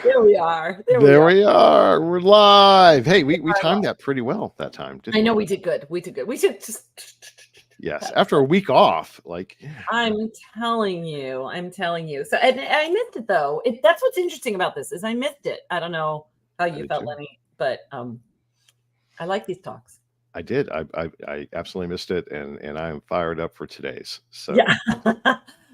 There we are. There we are. We're live. Hey, we timed that pretty well that time, didn't we? I know we did good. We did good. We should just. Yes. After a week off, like. I'm telling you. So, and I missed it though. That's what's interesting about this is I missed it. I don't know how you felt, Lenny, but I like these talks. I did. I absolutely missed it, and I'm fired up for today's. So yeah.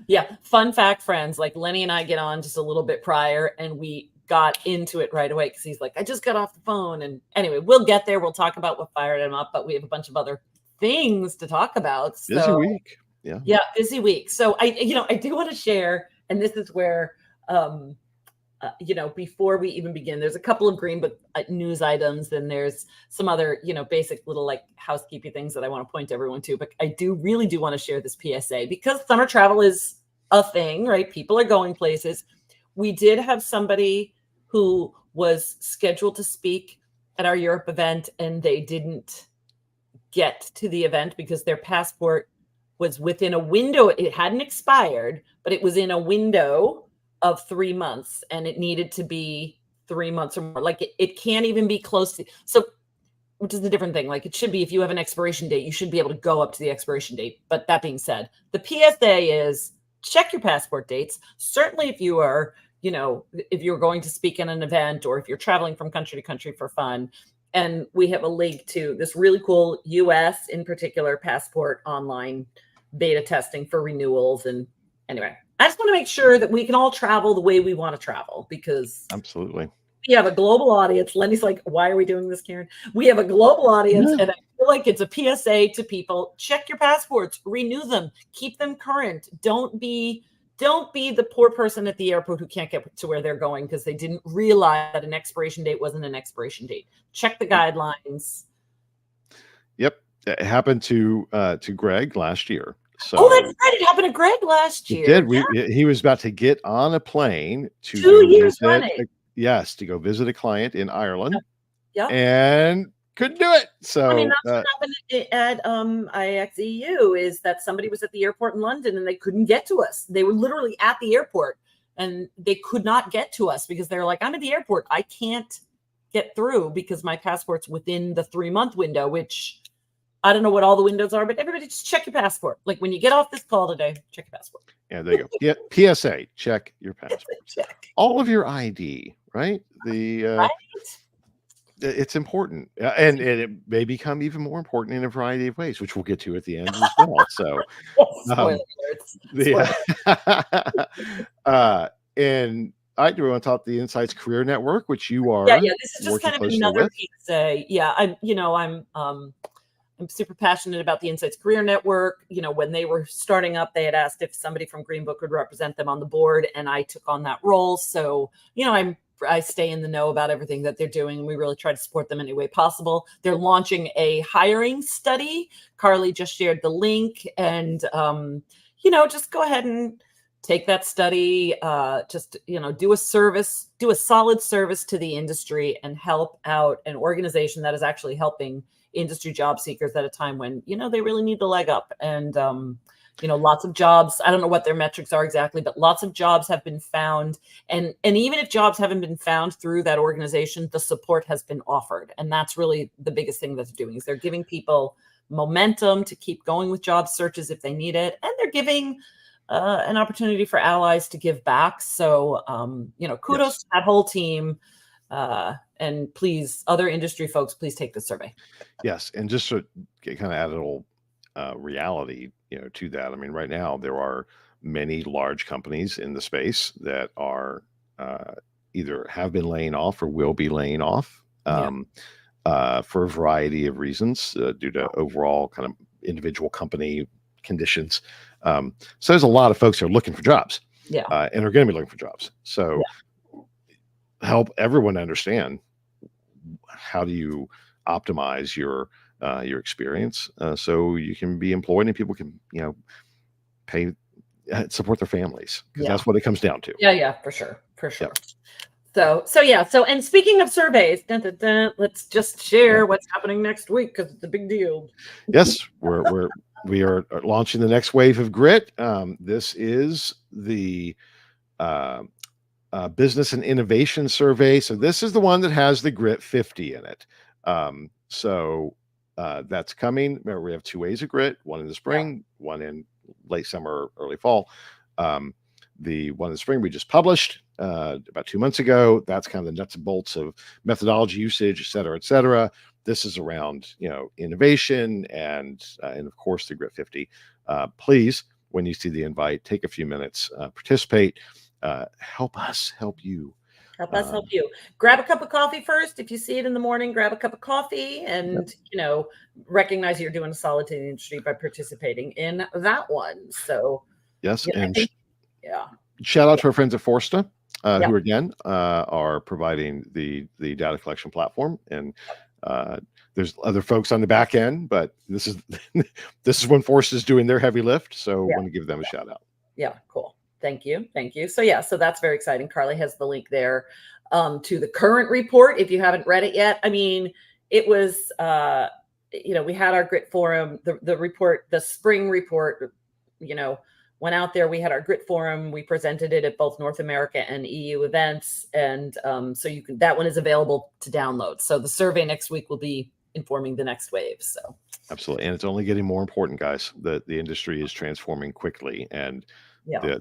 Yeah. Fun fact, friends, like Lenny and I get on just a little bit prior and we got into it right away because he's like, I just got off the phone. And anyway, we'll get there. We'll talk about what fired him up, but we have a bunch of other things to talk about. So, busy week. Yeah, busy week. So I do want to share, and this is where before we even begin, there's a couple of Green Book news items, and there's some other, basic little like housekeeping things that I want to point everyone to. But I really do want to share this PSA because summer travel is a thing, right? People are going places. We did have somebody who was scheduled to speak at our Europe event, and they didn't get to the event because their passport was within a window. It hadn't expired, but it was in a window of 3 months, and it needed to be 3 months or more. Like it can't even be close to, so, which is a different thing. Like it should be, if you have an expiration date, you should be able to go up to the expiration date. But that being said, the PSA is check your passport dates. Certainly if you are, if you're going to speak in an event or if you're traveling from country to country for fun. And we have a link to this really cool US in particular passport online beta testing for renewals. And anyway, I just want to make sure that we can all travel the way we want to travel because absolutely. We have a global audience. Lenny's like, why are we doing this, Karen? We have a global audience, and I feel like it's a PSA to people. Check your passports, renew them, keep them current. Don't be the poor person at the airport who can't get to where they're going because they didn't realize that an expiration date wasn't an expiration date. Check the guidelines. Yep. It happened to Greg last year. So, that's right. It happened to Greg last year. It did. He was about to get on a plane to 2 years running. Yes, to go visit a client in Ireland. Yep. And couldn't do it. So I mean, that's what happened at IIEX EU is that somebody was at the airport in London and they couldn't get to us. They were literally at the airport and they could not get to us because they're like, I'm at the airport. I can't get through because my passport's within the 3-month window, which I don't know what all the windows are, but everybody just check your passport. Like when you get off this call today, check your passport. Yeah, there you go. Yeah, PSA, check your passport. Check. All of your ID, right? Right? It's important. And it may become even more important in a variety of ways, which we'll get to at the end as well. So, and I do want to talk the Insights Career Network, which you are. Yeah. This is just kind of another PSA. Yeah, I'm super passionate about the Insights Career Network. When they were starting up, they had asked if somebody from Green Book would represent them on the board, and I took on that role. So, I stay in the know about everything that they're doing, and we really try to support them any way possible. They're launching a hiring study. Carly just shared the link, and just go ahead and take that study. Do a solid service to the industry, and help out an organization that is actually helping industry job seekers at a time when they really need the leg up. And lots of jobs, I don't know what their metrics are exactly, but lots of jobs have been found, and even if jobs haven't been found through that organization, the support has been offered. And that's really the biggest thing that they're doing is they're giving people momentum to keep going with job searches if they need it, and they're giving an opportunity for allies to give back. So kudos to that whole team. And please, other industry folks, please take the survey. Yes. And just to kind of add a little reality, to that. I mean, right now there are many large companies in the space that are either have been laying off or will be laying off for a variety of reasons due to overall kind of individual company conditions. So there's a lot of folks who are looking for jobs and are going to be looking for jobs. So help everyone understand how do you optimize your experience so you can be employed and people can support their families, because that's what it comes down to. For sure. So and speaking of surveys, let's just share what's happening next week because it's a big deal. Yes, we are launching the next wave of Grit. This is the Business and Innovation Survey. So this is the one that has the Grit 50 in it. That's coming. Remember, we have 2 ways of grit, one in the spring, one in late summer, early fall. The one in the spring we just published about 2 months ago. That's kind of the nuts and bolts of methodology usage, et cetera, et cetera. This is around, innovation and of course the Grit 50. Please, when you see the invite, take a few minutes, participate, help us help you. Help us help you. Grab a cup of coffee first. If you see it in the morning, grab a cup of coffee and, recognize you're doing a solid to the industry by participating in that one. So, yes. And shout out to our friends at Forsta, who again are providing the data collection platform. And there's other folks on the back end, but this is when Forsta is doing their heavy lift. So I want to give them a shout out. Yeah, cool. Thank you. So that's very exciting. Carly has the link there to the current report. If you haven't read it yet, I mean, it was, we had our Grit Forum, the report, the spring report, went out there. We had our Grit Forum. We presented it at both North America and EU events. And so that one is available to download. So the survey next week will be informing the next wave. So absolutely. And it's only getting more important, guys. The industry is transforming quickly, and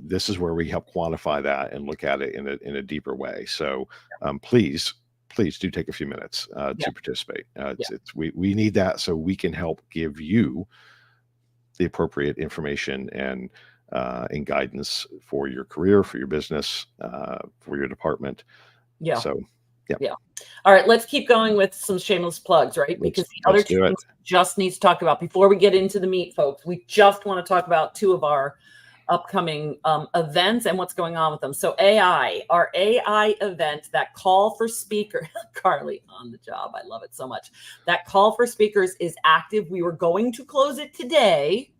this is where we help quantify that and look at it in a deeper way. So please do take a few minutes to participate. We need that so we can help give you the appropriate information and guidance for your career, for your business, for your department. So all right, let's keep going with some shameless plugs, right? Because the other 2 things we just need to talk about before we get into the meat, folks. We just want to talk about 2 of our upcoming events and what's going on with them. So our AI event, that call for speaker, Carly on the job. I love it so much. That call for speakers is active. We were going to close it today.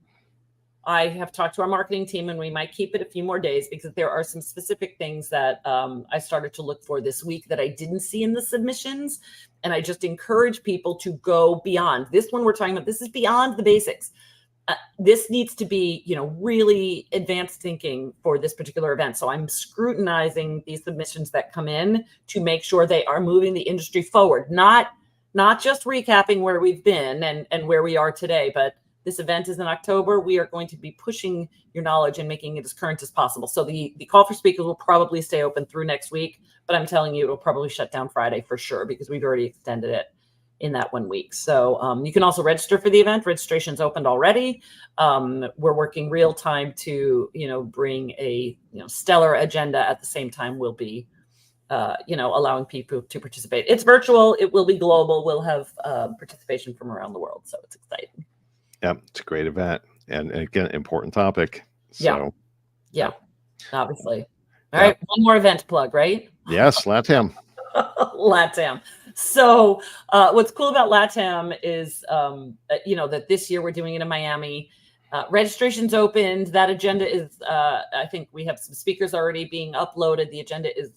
I have talked to our marketing team and we might keep it a few more days because there are some specific things that I started to look for this week that I didn't see in the submissions. And I just encourage people to go beyond. This one we're talking about, this is beyond the basics. This needs to be, really advanced thinking for this particular event. So I'm scrutinizing these submissions that come in to make sure they are moving the industry forward, not just recapping where we've been and where we are today, but this event is in October. We are going to be pushing your knowledge and making it as current as possible. So the call for speakers will probably stay open through next week, but I'm telling you, it'll probably shut down Friday for sure because we've already extended it in that 1 week. So you can also register for the event. Registration's opened already. We're working real time to, bring a, stellar agenda at the same time. We'll be, allowing people to participate. It's virtual. It will be global. We'll have participation from around the world. So it's exciting. Yeah, it's a great event. And again, important topic. So yeah, obviously. All right. One more event plug, right? Yes, LATAM. LATAM. So what's cool about LATAM is, that this year we're doing it in Miami. Registration's opened. That agenda is, I think we have some speakers already being uploaded. The agenda is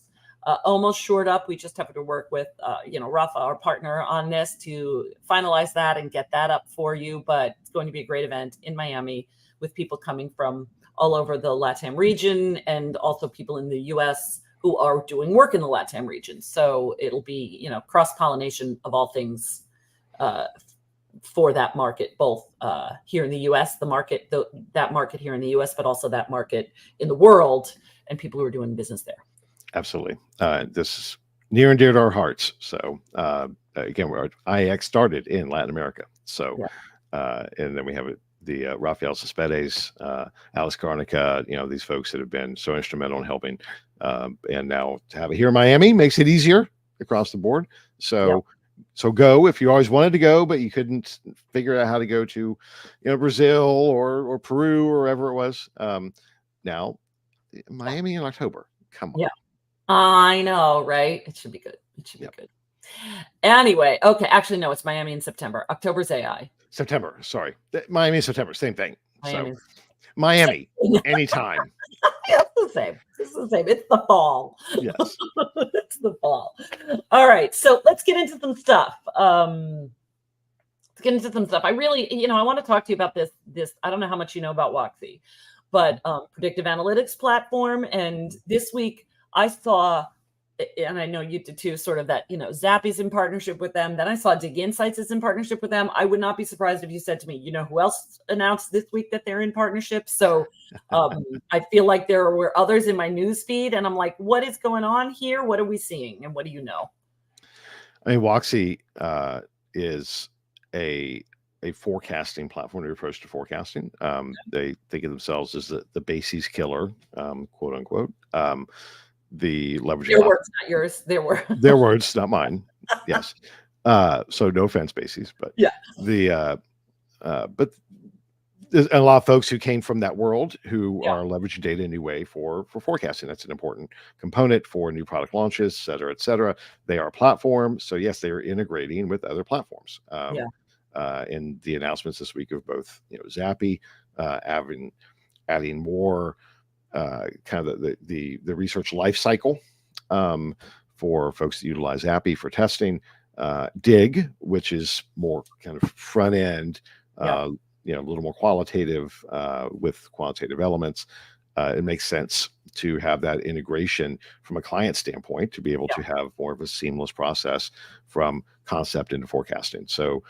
almost shored up. We just have to work with, Rafa, our partner, on this to finalize that and get that up for you. But it's going to be a great event in Miami with people coming from all over the LATAM region and also people in the U.S. who are doing work in the LATAM region. So it'll be, cross-pollination of all things for that market, both here in the U.S., that market here in the U.S., but also that market in the world and people who are doing business there. Absolutely. This is near and dear to our hearts. So again, our IIEX started in Latin America. So, and then we have the Rafael Cespedes, Alice Garnica, these folks that have been so instrumental in helping. And now to have it here in Miami makes it easier across the board. So go if you always wanted to go, but you couldn't figure out how to go to, Brazil or Peru or wherever it was. Now, Miami in October. Come on. Yeah. I know, right? It should be good. It should be good. Anyway, okay. Actually, no, it's Miami in September. October's AI. September, sorry. Miami, September, same thing. Miami, anytime. It's the same. It's the same. It's the fall. Yes. It's the fall. All right. So let's get into some stuff. I really, I want to talk to you about this. I don't know how much you know about Waxy, but predictive analytics platform. And this week, I saw, and I know you did too, sort of that, Zappy's in partnership with them. Then I saw Dig Insights is in partnership with them. I would not be surprised if you said to me, who else announced this week that they're in partnership? So I feel like there were others in my news feed, and I'm like, what is going on here? What are we seeing? And what do you know? I mean, Waxy is a forecasting platform, their approach to forecasting. They think of themselves as the bases killer, quote unquote. The leveraging Their words, not yours. Their words, not mine. Yes. So no offense, bases, but yeah. But there's a lot of folks who came from that world who are leveraging data in a new way for forecasting. That's an important component for new product launches, et cetera, et cetera. They are a platform. So yes, they are integrating with other platforms. In the announcements this week of both, Zappy, adding more kind of the research life cycle for folks that utilize Zappy for testing. Dig, which is more kind of front end, a little more qualitative with quantitative elements. It makes sense to have that integration from a client standpoint to be able to have more of a seamless process from concept into forecasting. So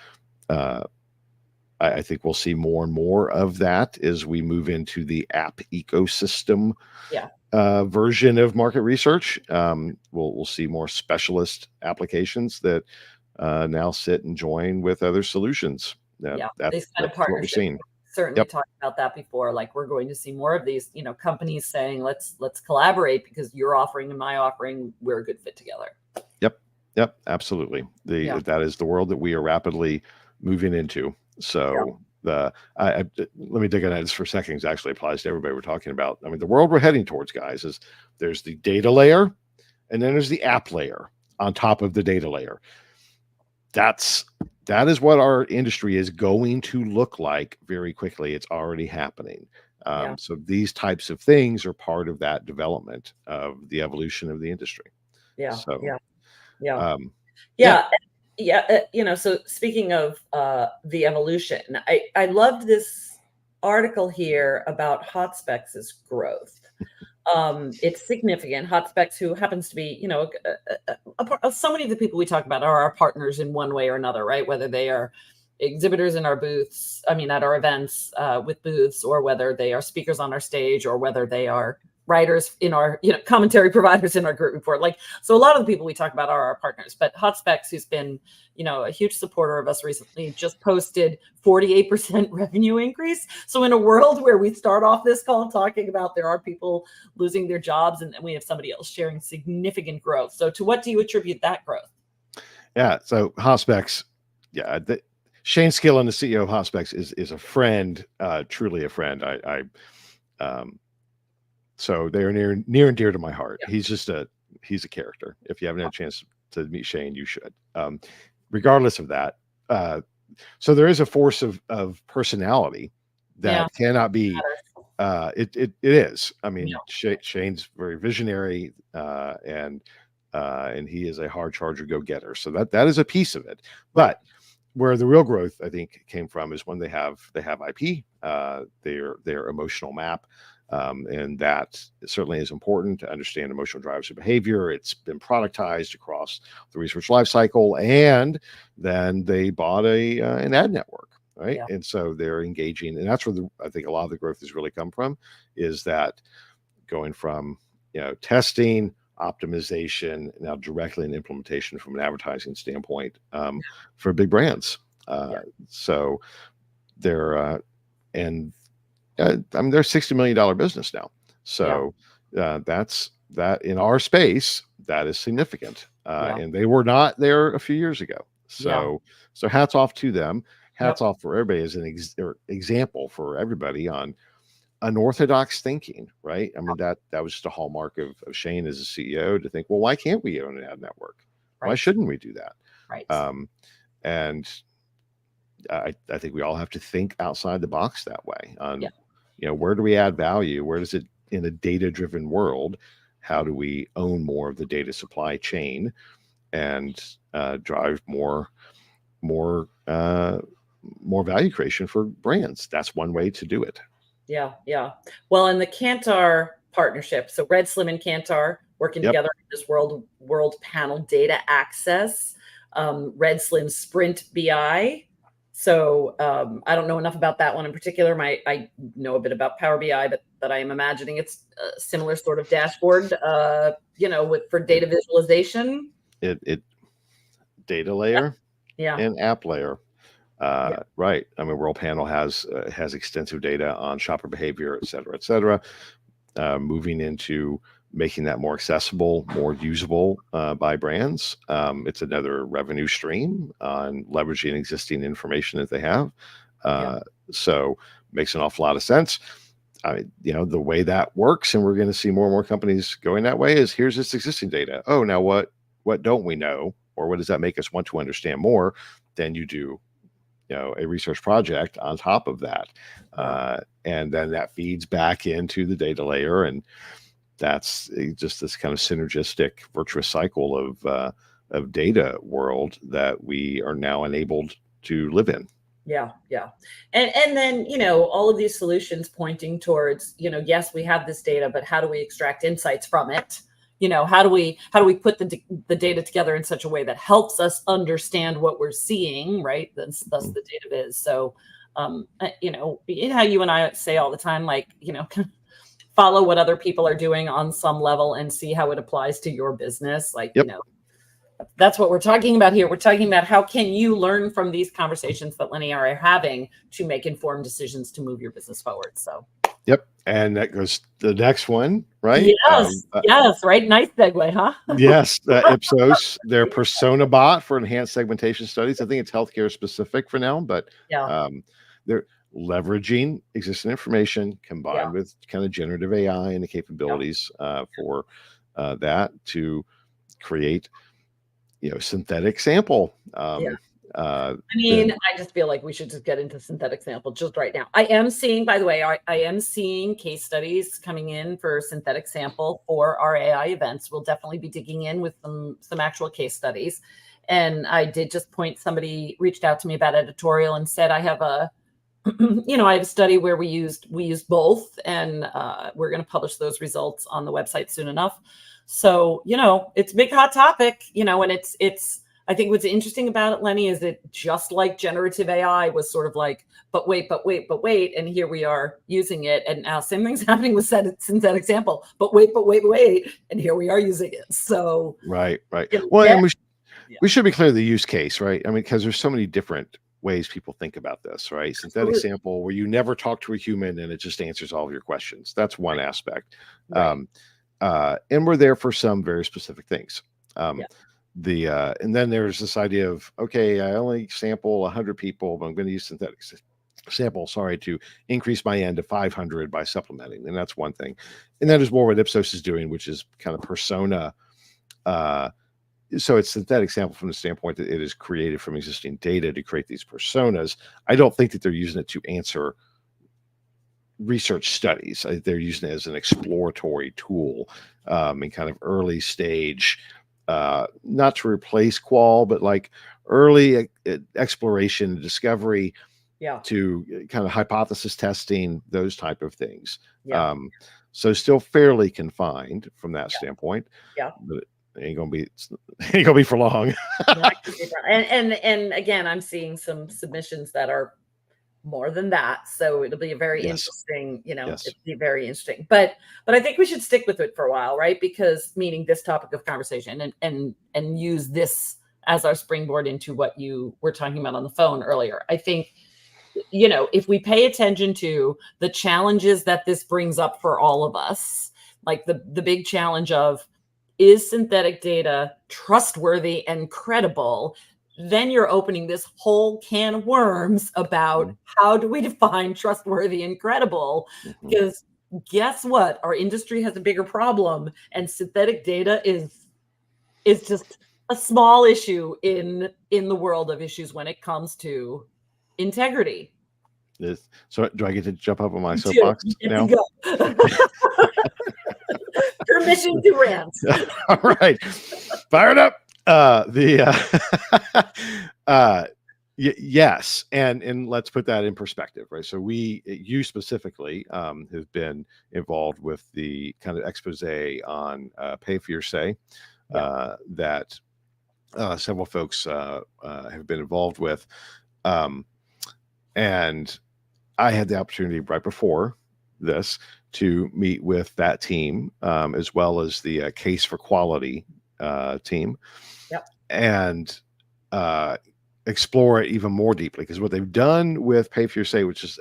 I think we'll see more and more of that as we move into the app ecosystem version of market research. We'll see more specialist applications that now sit and join with other solutions. That's what we're seeing. Certainly talked about that before. Like, we're going to see more of these, companies saying, let's collaborate because you're offering and my offering, we're a good fit together. Yep, absolutely. That is the world that we are rapidly moving into. So let me dig into this for a second. It actually applies to everybody we're talking about. I mean, the world we're heading towards, guys, is there's the data layer, and then there's the app layer on top of the data layer. That is what our industry is going to look like very quickly. It's already happening. So these types of things are part of that development of the evolution of the industry. So speaking of the evolution, I loved this article here about HotSpex's growth. It's significant. HotSpex, who happens to be, so many of the people we talk about are our partners in one way or another, right? Whether they are exhibitors in our booths, at our events with booths, or whether they are speakers on our stage, or whether they are writers in our, commentary providers in our group report. Like, so a lot of the people we talk about are our partners, but HotSpex, who's been, a huge supporter of us recently, just posted 48% revenue increase. So in a world where we start off this call talking about there are people losing their jobs, and we have somebody else sharing significant growth. So to what do you attribute that growth? Yeah. So HotSpex, Shane Skillen, the CEO of HotSpex, is a friend, truly a friend. So they are near and dear to my heart. He's a character. If you haven't had a chance to meet Shane, you should. Regardless of that, so there is a force of personality that cannot be. It is. I mean, Shane's very visionary, and he is a hard charger go-getter. So that is a piece of it. But where the real growth, I think, came from is when they have IP, their emotional map. And that certainly is important to understand emotional drivers of behavior. It's been productized across the research lifecycle, and then they bought an ad network, right? And so they're engaging, and that's where I think a lot of the growth has really come from, is that going from testing, optimization, now directly in implementation from an advertising standpoint for big brands. So they're they're a $60 million business now. So that's that in our space, that is significant. And they were not there a few years ago. So hats off to them. Hats off for everybody as an example for everybody on unorthodox thinking, right? I mean, that was just a hallmark of Shane as a CEO to think, well, why can't we own an ad network? Why shouldn't we do that? And I think we all have to think outside the box that way on, where do we add value? Where does it, in a data-driven world, how do we own more of the data supply chain and drive more value creation for brands? That's one way to do it. Well, and the Kantar partnership. So Red, Slim, and Kantar working Yep. together on this world panel data access. Red, Slim, Sprint BI. So I don't know enough about that one in particular. I know a bit about Power BI, but I am imagining it's a similar sort of dashboard, for data visualization. It data layer Yeah. and app layer. Yeah. Right. I mean, World Panel has extensive data on shopper behavior, et cetera, et cetera. Moving into making that more accessible, more usable by brands. It's another revenue stream on leveraging existing information that they have. So makes an awful lot of sense. The way that works, and we're going to see more and more companies going that way, is here's this existing data. Oh, now what don't we know, or what does that make us want to understand more? Then you do a research project on top of that. And then that feeds back into the data layer. And that's just this kind of synergistic virtuous cycle of data world that we are now enabled to live in. Yeah. And then, all of these solutions pointing towards, yes, we have this data, but how do we extract insights from it? How do we put the data together in such a way that helps us understand what we're seeing, right? Thus the data viz. So, how you and I say all the time, like, follow what other people are doing on some level and see how it applies to your business. Like, that's what we're talking about here. We're talking about how can you learn from these conversations that Lenny are having to make informed decisions to move your business forward. So. Yep. And that goes to the next one, right? Yes, right. Nice segue, huh? Yes. Ipsos, their persona bot for enhanced segmentation studies. I think it's healthcare specific for now, but they're leveraging existing information combined with kind of generative AI and the capabilities for that to create, synthetic sample. I just feel like we should just get into synthetic sample just right now. I am seeing, by the way, I am seeing case studies coming in for synthetic sample for our AI events. We'll definitely be digging in with some actual case studies. And I did just somebody reached out to me about editorial and said, I have a study where we used both, and we're going to publish those results on the website soon enough. So, it's a big hot topic, and it's, I think what's interesting about it, Lenny, is that just like generative AI was sort of like, but wait, and here we are using it. And now same thing's happening with synthetic sample, but wait, and here we are using it. So right. Well, and we should be clear of the use case, right? I mean, because there's so many different ways people think about this, right? Synthetic sample, where you never talk to a human and it just answers all of your questions. That's one aspect. Right. And we're there for some very specific things. And then there's this idea of, okay, I only sample 100 people, but I'm going to use synthetic sample, to increase my N to 500 by supplementing. And that's one thing. And that is more what Ipsos is doing, which is kind of persona. So it's synthetic sample from the standpoint that it is created from existing data to create these personas. I don't think that they're using it to answer research studies. They're using it as an exploratory tool in kind of early stage, not to replace qual, but like early exploration, discovery, to kind of hypothesis testing, those type of things. So still fairly confined from that standpoint. But it ain't gonna be for long. and again, I'm seeing some submissions that are more than that, so it'll be a very interesting, it'll be very interesting. But I think we should stick with it for a while, right? Because meaning this topic of conversation and use this as our springboard into what you were talking about on the phone earlier. I think, if we pay attention to the challenges that this brings up for all of us, like the big challenge of, is synthetic data trustworthy and credible? Then you're opening this whole can of worms about how do we define trustworthy and credible? Because guess what? Our industry has a bigger problem, and synthetic data is just a small issue in the world of issues when it comes to integrity. So do I get to jump up on my soapbox now? Permission to rant. All right. Fire it up. Yes, and let's put that in perspective, right? So you specifically, have been involved with the kind of expose on pay for your say Yeah. that several folks have been involved with, um, and I had the opportunity right before this to meet with that team, as well as the Case for Quality team, Yep. and uh, explore it even more deeply. Because what they've done with Pay for Your Say, which is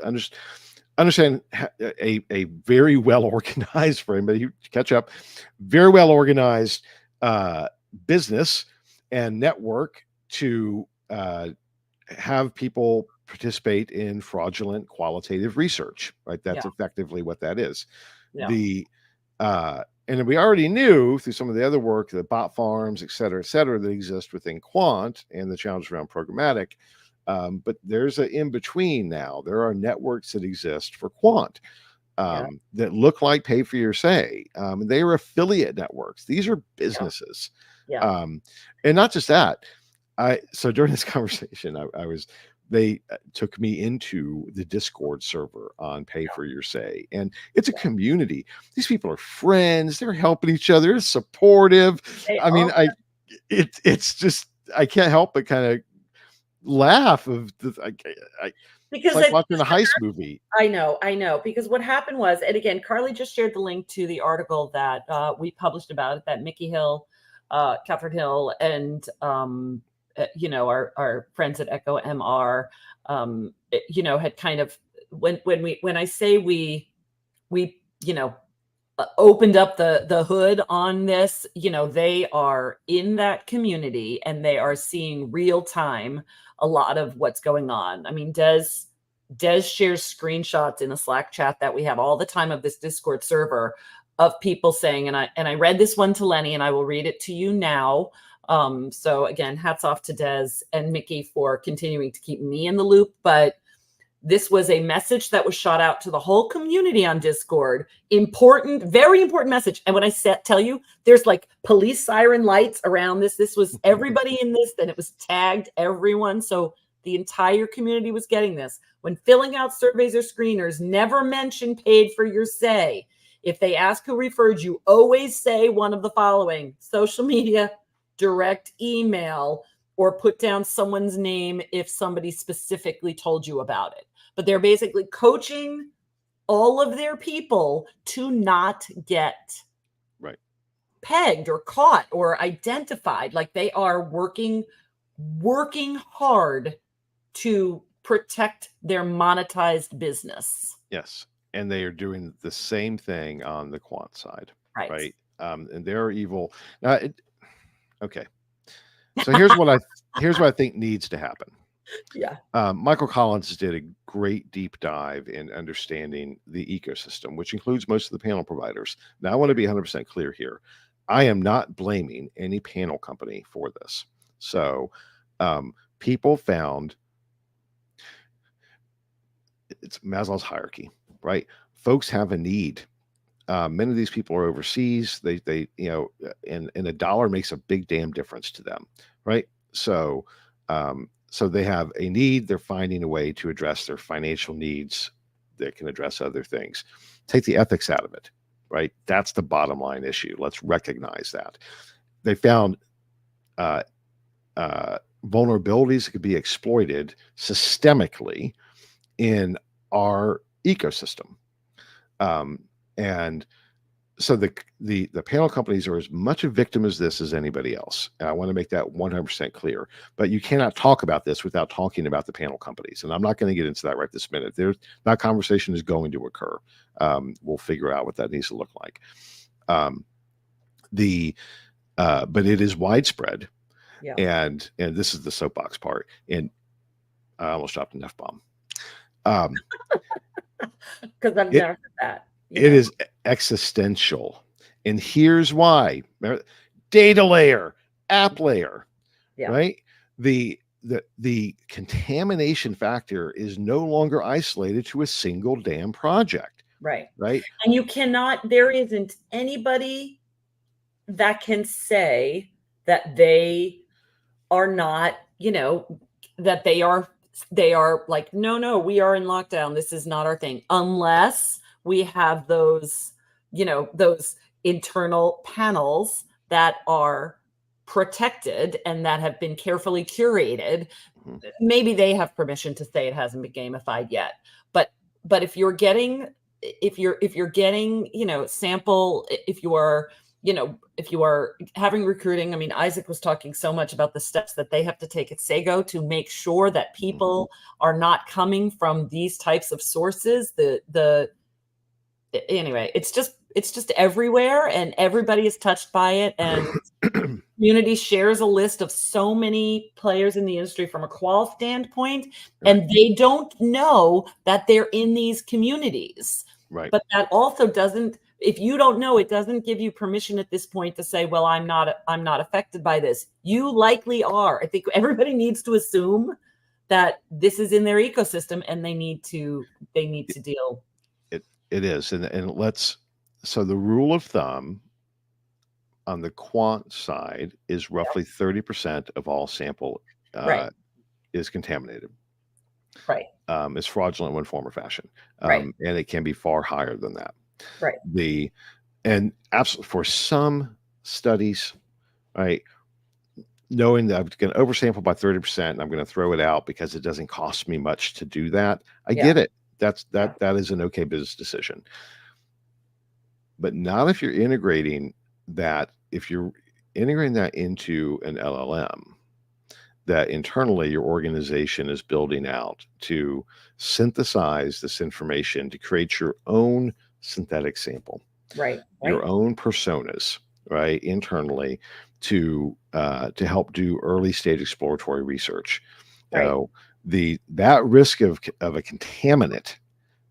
understand a very well organized, for anybody who catch up, very well organized uh, business and network to have people participate in fraudulent qualitative research, right? Yeah. That's effectively what that is. Yeah. The and we already knew through some of the other work, the bot farms, et cetera, that exist within quant and the challenge around programmatic. But there's an in between now. There are networks that exist for quant Yeah. that look like Pay for Your Say. They are affiliate networks. These are Yeah. businesses. Yeah. And not just that, so during this conversation, they took me into the Discord server on Pay for Your Say, and it's a community. These people are friends. They're helping each other. It's supportive. They I mean, are. it's just I can't help but kind of laugh of the, it's Because like I think watching a heist movie. I know. Because what happened was, and again, Carly just shared the link to the article that we published about it, that Mickey Hill, Catherine Hill, and our friends at Echo MR, had kind of when I say we opened up the hood on this, they are in that community and they are seeing real time a lot of what's going on. I mean, Des shares screenshots in a Slack chat that we have all the time of this Discord server of people saying, and I read this one to Lenny, and I will read it to you now. So again, hats off to Des and Mickey for continuing to keep me in the loop. But this was a message that was shot out to the whole community on Discord. Important, very important message. And when I tell you, there's like police siren lights around this. This was everybody in this, and it was tagged everyone. So the entire community was getting this. When filling out surveys or screeners, never mention paid for your say. If they ask who referred you, always say one of the following: social media, direct email, or put down someone's name if somebody specifically told you about it. But they're basically coaching all of their people to not get Right. pegged or caught or identified. Like they are working hard to protect their monetized business. Yes. And they are doing the same thing on the quant side. Right. Right. And they're evil. Now, okay. So here's what I think needs to happen. Yeah. Michael Collins did a great deep dive in understanding the ecosystem, which includes most of the panel providers. Now, I want to be 100% clear here. I am not blaming any panel company for this. So, people found it's Maslow's hierarchy, right? Folks have a need. Many of these people are overseas. They and a dollar makes a big damn difference to them, right? So, so they have a need. They're finding a way to address their financial needs that can address other things. Take the ethics out of it, right? That's the bottom line issue. Let's recognize that. They found uh, vulnerabilities that could be exploited systemically in our ecosystem. And so the panel companies are as much a victim as this as anybody else. And I want to make that 100% clear. But you cannot talk about this without talking about the panel companies. And I'm not going to get into that right this minute. That conversation is going to occur. We'll figure out what that needs to look like. But it is widespread. Yeah. And this is the soapbox part. And I almost dropped an F-bomb. Because I've never heard that. It is existential. And here's why. Data layer, app layer, right? The contamination factor is no longer isolated to a single damn project. Right. Right. And there isn't anybody that can say that they are not, that they are like, no, we are in lockdown. This is not our thing, unless we have those, those internal panels that are protected and that have been carefully curated. Maybe they have permission to say it hasn't been gamified yet. But if you're getting, sample, if you are having recruiting, I mean, Isaac was talking so much about the steps that they have to take at Sago to make sure that people are not coming from these types of sources. Anyway, it's just everywhere, and everybody is touched by it. And community shares a list of so many players in the industry from a qual standpoint, and they don't know that they're in these communities. Right. But that also doesn't, if you don't know, it doesn't give you permission at this point to say, well, I'm not affected by this. You likely are. I think everybody needs to assume that this is in their ecosystem, and they need to deal. It is. So the rule of thumb on the quant side is roughly 30% of all sample is contaminated. Right. Is fraudulent in one form or fashion. Right. And it can be far higher than that. Right. And absolutely for some studies, right, knowing that I'm going to oversample by 30% and I'm going to throw it out because it doesn't cost me much to do that. I get it. That is an okay business decision. But not if you're integrating that. If you're integrating that into an LLM, that internally your organization is building out to synthesize this information to create your own synthetic sample, your own personas, right, internally to help do early stage exploratory research. That risk of a contaminant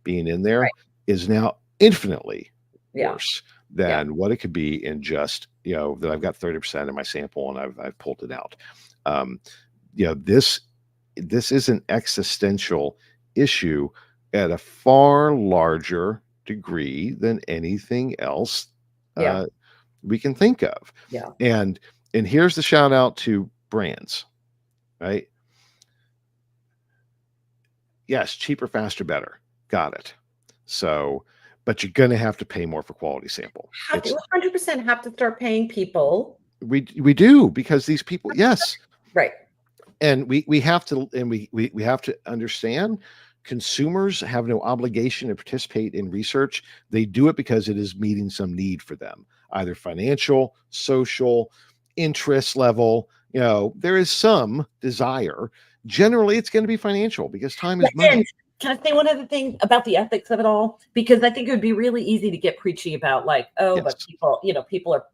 being in there is now infinitely worse than what it could be in just, that I've got 30% in my sample and I've pulled it out. This is an existential issue at a far larger degree than anything else we can think of. And here's the shout out to brands, right? Yes, cheaper, faster, better. Got it. So, but you're going to have to pay more for quality sample. 100% have to start paying people. We do, because these people, yes. Right. And we have to, and we have to understand consumers have no obligation to participate in research. They do it because it is meeting some need for them, either financial, social, interest level. There is some desire. Generally, it's going to be financial because time is money. Can I say one other thing about the ethics of it all? Because I think it would be really easy to get preachy about, like, but people are,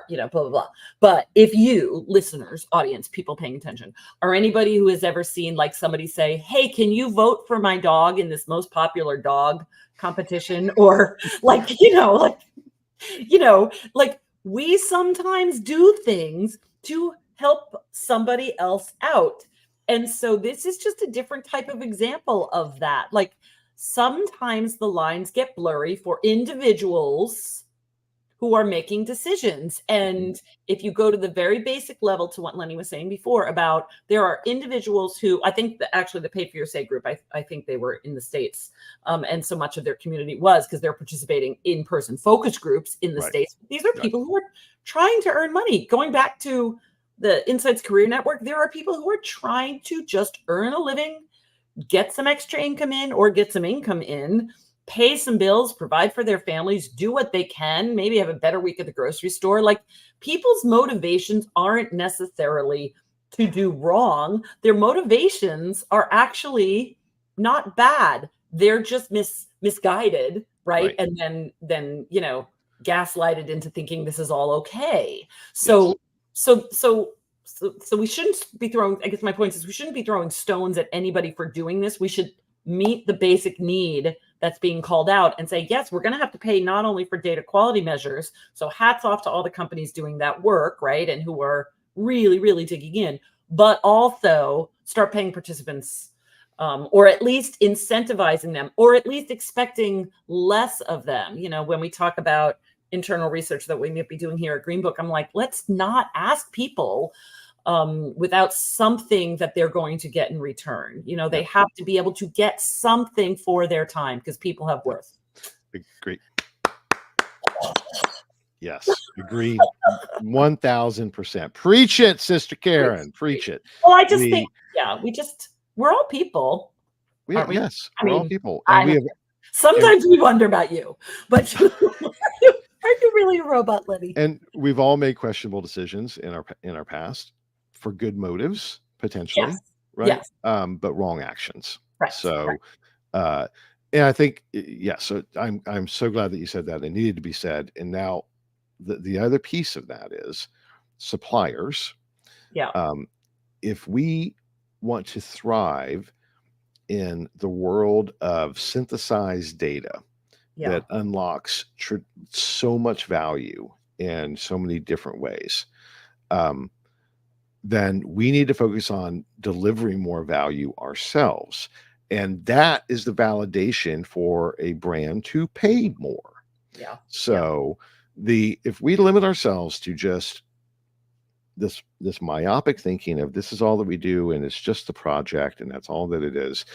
blah, blah, blah. But if you, listeners, audience, people paying attention, or anybody who has ever seen, like, somebody say, hey, can you vote for my dog in this most popular dog competition? Or like we sometimes do things to help somebody else out. And so this is just a different type of example of that. Like, sometimes the lines get blurry for individuals who are making decisions. And if you go to the very basic level, to what Lenny was saying before about, there are individuals who, I think that actually the Pay for Your Say group, I think they were in the States. And so much of their community was, because they're participating in person focus groups in the States. These are people who are trying to earn money. Going back to the Insights Career Network, there are people who are trying to just earn a living, get some extra income in, or get some income in, pay some bills, provide for their families, do what they can, maybe have a better week at the grocery store. Like, people's motivations aren't necessarily to do wrong. Their motivations are actually not bad. They're just misguided, right? And then gaslighted into thinking this is all okay. So we shouldn't be throwing, I guess my point is, we shouldn't be throwing stones at anybody for doing this. We should meet the basic need that's being called out and say, yes, we're going to have to pay not only for data quality measures. So hats off to all the companies doing that work, right? And who are really, really digging in, but also start paying participants, or at least incentivizing them, or at least expecting less of them. When we talk about internal research that we might be doing here at Green Book, I'm like, let's not ask people without something that they're going to get in return. You know, they have to be able to get something for their time because people have worth. Great. Yes, agreed. 1000%. Preach it, Sister Karen. Preach it. Well, I just think, we're all people. Yes, I we're all mean, people, and we have. Sometimes we wonder about you, but are you really a robot, Lenny? And we've all made questionable decisions in our past for good motives, potentially, right? Yes. But wrong actions. Right. So, and I think, so I'm so glad that you said that. It needed to be said. And now, the other piece of that is suppliers. Yeah. If we want to thrive in the world of synthesized data that unlocks so much value in so many different ways, then we need to focus on delivering more value ourselves. And that is the validation for a brand to pay more. Yeah. So if we limit ourselves to just this myopic thinking of this is all that we do and it's just the project and that's all that it is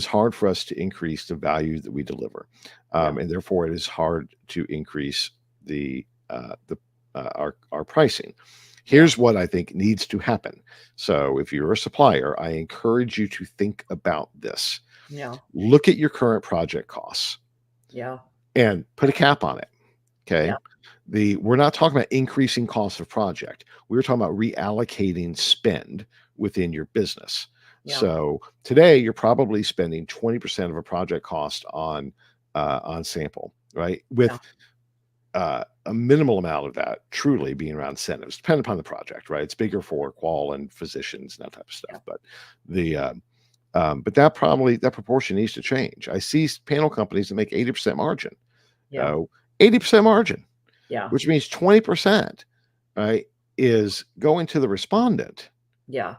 hard for us to increase the value that we deliver, and therefore it is hard to increase our pricing. Here's what I think needs to happen. So if you're a supplier, I encourage you to think about this. Yeah. Look at your current project costs. Yeah. And put a cap on it. Okay. Yeah. We're not talking about increasing cost of project. We're talking about reallocating spend within your business. Yeah. So today you're probably spending 20% of a project cost on sample, right? With a minimal amount of that truly being around incentives, depending upon the project, right? It's bigger for qual and physicians and that type of stuff. Yeah. But that proportion needs to change. I see panel companies that make 80% margin. 80% margin. Yeah. Which means 20%, right, is going to the respondent. Yeah.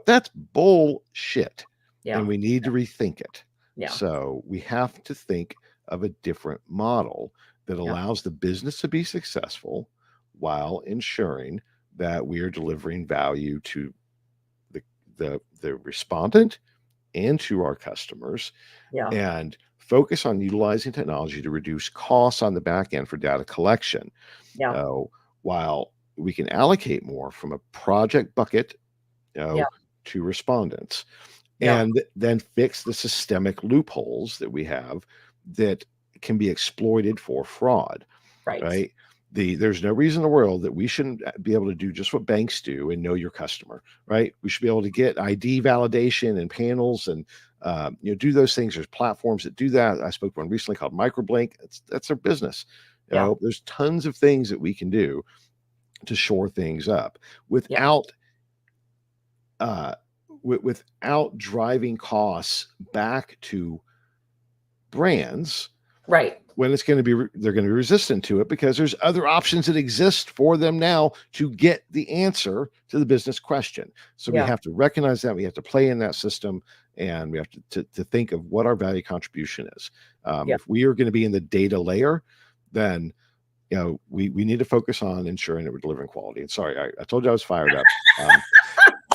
That's bullshit. Yeah. And we need to rethink it. Yeah. So we have to think of a different model that allows the business to be successful while ensuring that we are delivering value to the respondent and to our customers. Yeah. And focus on utilizing technology to reduce costs on the back end for data collection. Yeah. While we can allocate more from a project bucket to respondents, and then fix the systemic loopholes that we have that can be exploited for fraud. Right? There's no reason in the world that we shouldn't be able to do just what banks do and know your customer, right? We should be able to get ID validation and panels and do those things. There's platforms that do that. I spoke to one recently called Microblink. That's their business. There's tons of things that we can do to shore things up without driving costs back to brands. Right. When they're going to be resistant to it because there's other options that exist for them now to get the answer to the business question. So we have to recognize that, we have to play in that system, and we have to think of what our value contribution is. If we are going to be in the data layer, then we need to focus on ensuring that we're delivering quality. And sorry, I told you I was fired up.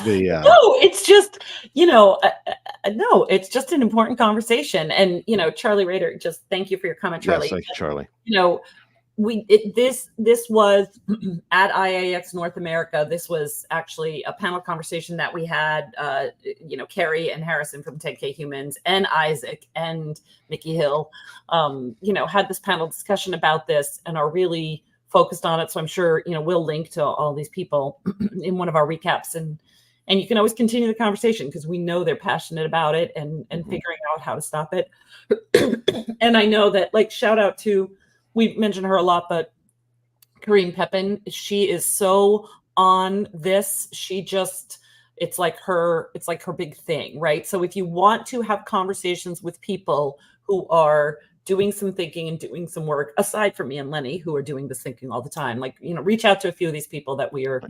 No, it's just, no, it's just an important conversation. And, Charlie Rader, just thank you for your comment, Charlie. Yes, thank you, Charlie. This was at IIEX North America. This was actually a panel conversation that we had, Carrie and Harrison from 10K Humans and Isaac and Mickey Hill, had this panel discussion about this and are really focused on it. So I'm sure, we'll link to all these people in one of our recaps, and you can always continue the conversation because we know they're passionate about it and figuring out how to stop it. And I know that, shout out to, we mentioned her a lot, but Karine Pepin, she is so on this. It's like her big thing, right? So if you want to have conversations with people who are doing some thinking and doing some work, aside from me and Lenny, who are doing this thinking all the time, reach out to a few of these people that we are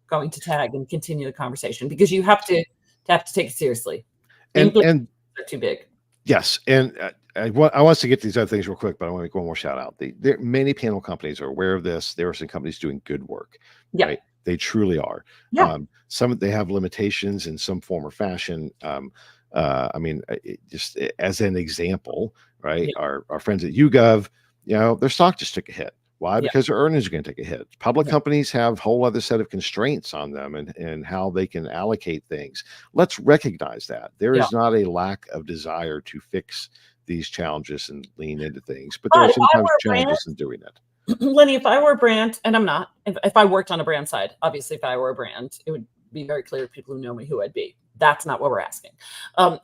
going to tag and continue the conversation, because you have to take it seriously. And they're too big. Yes. And I want to get to these other things real quick, but I want to make one more shout out. Many panel companies are aware of this. There are some companies doing good work. Yeah. Right? They truly are. Yeah. They have limitations in some form or fashion. I mean, just as an example, right? Yeah. Our friends at YouGov, their stock just took a hit. Why? Yeah. Because their earnings are going to take a hit. Public Yeah. companies have a whole other set of constraints on them and how they can allocate things. Let's recognize that. There Yeah. is not a lack of desire to fix these challenges and lean into things, but there But are if I sometimes were a brand, challenges in doing it. Lenny, if I were a brand, and I'm not, if I worked on a brand side, obviously, if I were a brand, it would be very clear to people who know me who I'd be. That's not what we're asking.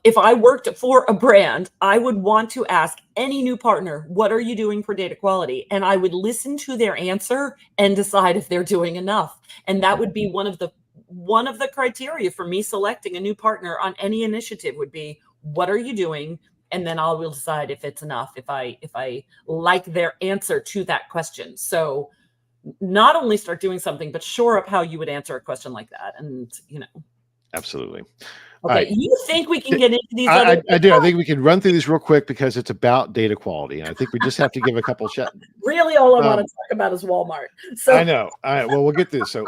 If I worked for a brand, I would want to ask any new partner, what are you doing for data quality? And I would listen to their answer and decide if they're doing enough. And that would be one of the criteria for me selecting a new partner on any initiative would be, what are you doing? And then I will decide if it's enough, if I like their answer to that question. So not only start doing something, but shore up how you would answer a question like that. And, Absolutely. Okay, Right. you think we can get into these other? I do. I think we can run through these real quick because it's about data quality, and I think we just have to give a couple Really, all I want to talk about is Walmart. So I know. All right. Well, we'll get through this. So,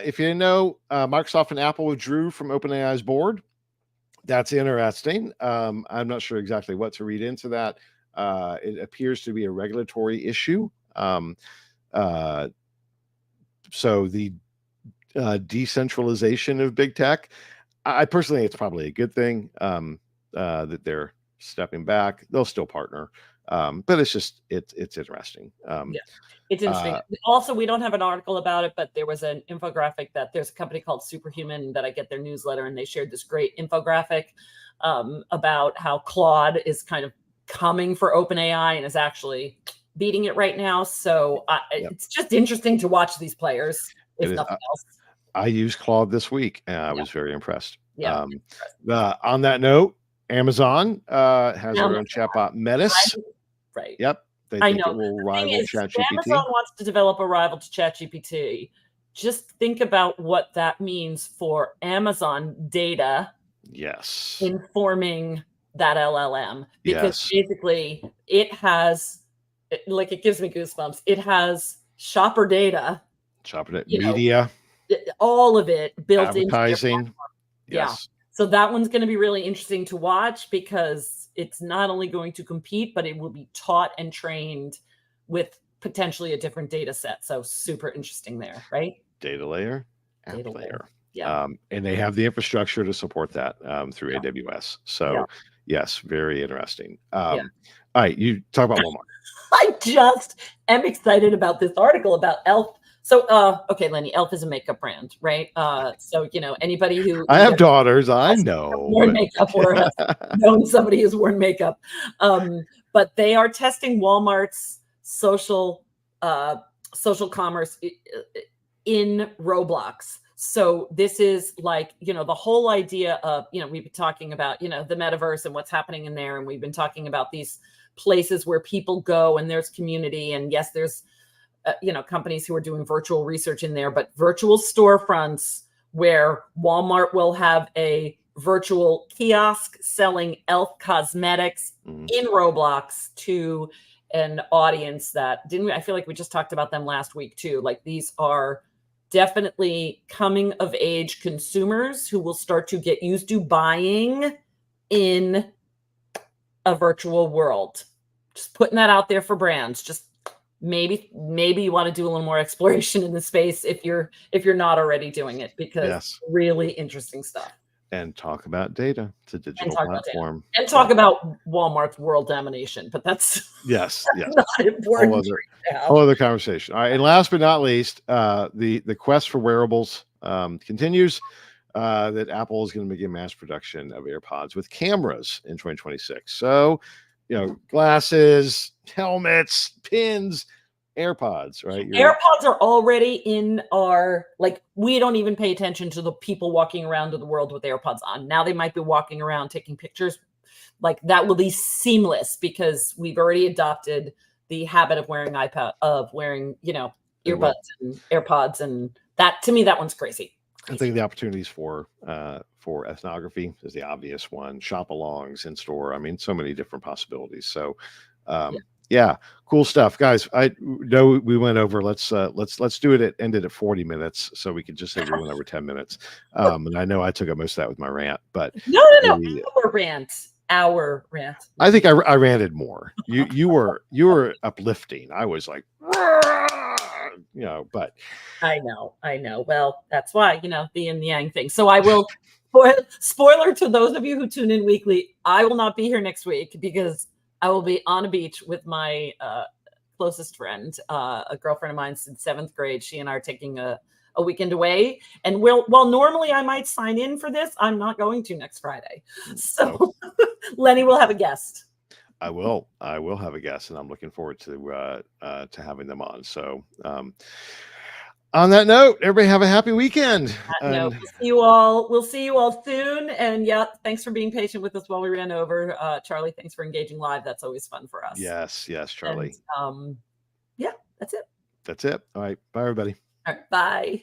if you didn't know, Microsoft and Apple withdrew from OpenAI's board. That's interesting. I'm not sure exactly what to read into that. It appears to be a regulatory issue. So the decentralization of big tech, I personally think it's probably a good thing that they're stepping back. They'll still partner, but it's interesting. yeah, it's interesting. Also, we don't have an article about it, but there was an infographic that there's a company called Superhuman that I get their newsletter, and they shared this great infographic about how Claude is kind of coming for OpenAI and is actually beating it right now. So it's just interesting to watch these players, if nothing else. I used Claude this week, and I was very impressed. Yeah. On that note, Amazon has their own chatbot, Metis. Right. Yep. They think it will rival ChatGPT. Amazon wants to develop a rival to ChatGPT. Just think about what that means for Amazon data. Yes. Informing that LLM, because basically it has, like, it gives me goosebumps. It has shopper data, media, all of it built advertising. Into yeah. So that one's going to be really interesting to watch because it's not only going to compete, but it will be taught and trained with potentially a different data set. So super interesting there, right? Data layer, app layer. Yeah. And they have the infrastructure to support that through AWS. So yes, very interesting. All right, you talk about Walmart. I just am excited about this article about Elf. So, okay, Lenny, Elf is a makeup brand, right? So, anybody who I have daughters, I know. Worn makeup or has known somebody who's worn makeup. But they are testing Walmart's social commerce in Roblox. So this is like, the whole idea of, we've been talking about, the metaverse and what's happening in there. And we've been talking about these places where people go and there's community. And yes, there's, companies who are doing virtual research in there, but virtual storefronts where Walmart will have a virtual kiosk selling Elf cosmetics in Roblox to an audience that I feel like we just talked about them last week too. Like, these are definitely coming of age consumers who will start to get used to buying in a virtual world. Just putting that out there for brands. Just maybe you want to do a little more exploration in the space if you're not already doing it, because really interesting stuff. And talk about data. It's a digital platform. And talk about Walmart's world domination, but that's not important. Whole other conversation. All right, and last but not least, the quest for wearables continues. That Apple is going to begin mass production of AirPods with cameras in 2026. So, glasses, helmets, pins, AirPods, right? AirPods are already in our, we don't even pay attention to the people walking around in the world with AirPods on. Now they might be walking around taking pictures. That will be seamless because we've already adopted the habit of wearing earbuds and AirPods. And that, to me, that one's crazy. I think the opportunities for ethnography is the obvious one. Shop alongs in store. I mean, so many different possibilities. So, Yeah, cool stuff, guys. I know we went over. Let's do it. Ended at 40 minutes, so we could just say we went over 10 minutes. And I know I took up most of that with my rant, but No, no, no. the Our rant. Our rant. I think I ranted more. You were uplifting. I was like, but I know. Well, that's why, the yin and yang thing. So I will, spoiler to those of you who tune in weekly, I will not be here next week because I will be on a beach with my closest friend, a girlfriend of mine since 7th grade. She and I are taking a weekend away. And while normally I might sign in for this, I'm not going to next Friday. So Lenny will have a guest. I will have a guest, and I'm looking forward to having them on. So on that note, everybody have a happy weekend. We'll see you all. We'll see you all soon. And yeah, thanks for being patient with us while we ran over. Charlie, thanks for engaging live. That's always fun for us. Yes, Charlie. And, yeah, that's it. That's it. All right. Bye, everybody. All right, bye.